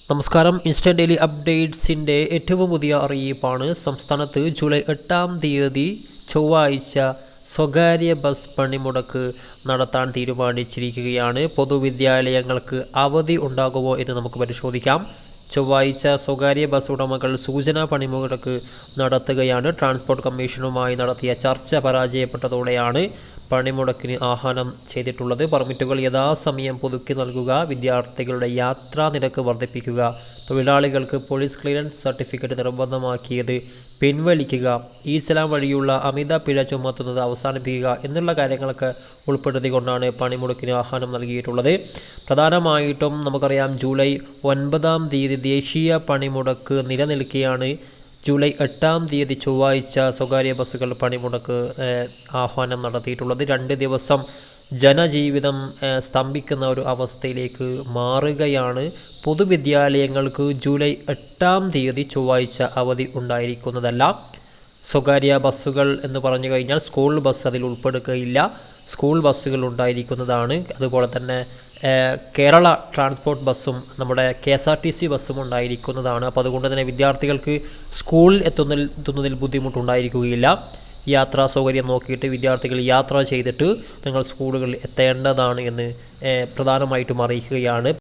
നമസ്കാരം. Instant daily അപ്ഡേറ്റ്സിൻ്റെ ഏറ്റവും പുതിയ അറിയിപ്പാണ്. സംസ്ഥാനത്ത് ജൂലൈ 8-ാം തീയതി ചൊവ്വാഴ്ച സ്വകാര്യ ബസ് പണിമുടക്ക് നടത്താൻ തീരുമാനിച്ചിരിക്കുകയാണ്. പൊതുവിദ്യാലയങ്ങൾക്ക് അവധി ഉണ്ടാകുമോ എന്ന് നമുക്ക് പരിശോധിക്കാം. ചൊവ്വാഴ്ച സ്വകാര്യ ബസ് ഉടമകൾ സൂചനാ പണിമുടക്ക് നടത്തുകയാണ്. ട്രാൻസ്പോർട്ട് കമ്മീഷനുമായി നടത്തിയ ചർച്ച പരാജയപ്പെട്ടതോടെയാണ് പണിമുടക്കിന് ആഹ്വാനം ചെയ്തിട്ടുള്ളത്. പെർമിറ്റുകൾ യഥാസമയം പുതുക്കി നൽകുക, വിദ്യാർത്ഥികളുടെ യാത്രാ നിരക്ക് വർദ്ധിപ്പിക്കുക, തൊഴിലാളികൾക്ക് പോലീസ് ക്ലിയറൻസ് സർട്ടിഫിക്കറ്റ് നിർബന്ധമാക്കിയത് പിൻവലിക്കുക, ഇ-സലാം വഴിയുള്ള അമിത പിഴ ചുമത്തുന്നത് അവസാനിപ്പിക്കുക എന്നുള്ള കാര്യങ്ങളൊക്കെ ഉൾപ്പെടുത്തിക്കൊണ്ടാണ് പണിമുടക്കിന് ആഹ്വാനം നൽകിയിട്ടുള്ളത്. പ്രധാനമായിട്ടും നമുക്കറിയാം, ജൂലൈ 9-ാം തീയതി ദേശീയ പണിമുടക്ക് നിലനിൽക്കെയാണ് ജൂലൈ 8-ാം തീയതി ചൊവ്വാഴ്ച സ്വകാര്യ ബസ്സുകൾ പണിമുടക്ക് ആഹ്വാനം നടത്തിയിട്ടുള്ളത്. 2 ദിവസം ജനജീവിതം സ്തംഭിക്കുന്ന ഒരു അവസ്ഥയിലേക്ക് മാറുകയാണ്. പൊതുവിദ്യാലയങ്ങൾക്ക് ജൂലൈ 8-ാം തീയതി ചൊവ്വാഴ്ച അവധി ഉണ്ടായിരിക്കുന്നതല്ല. സ്വകാര്യ ബസ്സുകൾ എന്ന് പറഞ്ഞു കഴിഞ്ഞാൽ സ്കൂൾ ബസ് അതിൽ ഉൾപ്പെടുകയില്ല. സ്കൂൾ ബസ്സുകൾ ഉണ്ടായിരിക്കുന്നതാണ്. അതുപോലെ തന്നെ കേരള ട്രാൻസ്പോർട്ട് ബസ്സും നമ്മുടെ KSRTC ബസ്സും ഉണ്ടായിരിക്കുന്നതാണ്. അപ്പോൾ അതുകൊണ്ട് തന്നെ വിദ്യാർത്ഥികൾക്ക് സ്കൂളിൽ എത്തുന്നതിൽ ബുദ്ധിമുട്ടുണ്ടായിരിക്കുകയില്ല. യാത്രാ സൗകര്യം നോക്കിയിട്ട് വിദ്യാർത്ഥികൾ യാത്ര ചെയ്തിട്ട് നിങ്ങൾ സ്കൂളുകളിൽ എത്തേണ്ടതാണ് എന്ന് പ്രധാനമായിട്ടും അറിയിക്കുകയാണ്.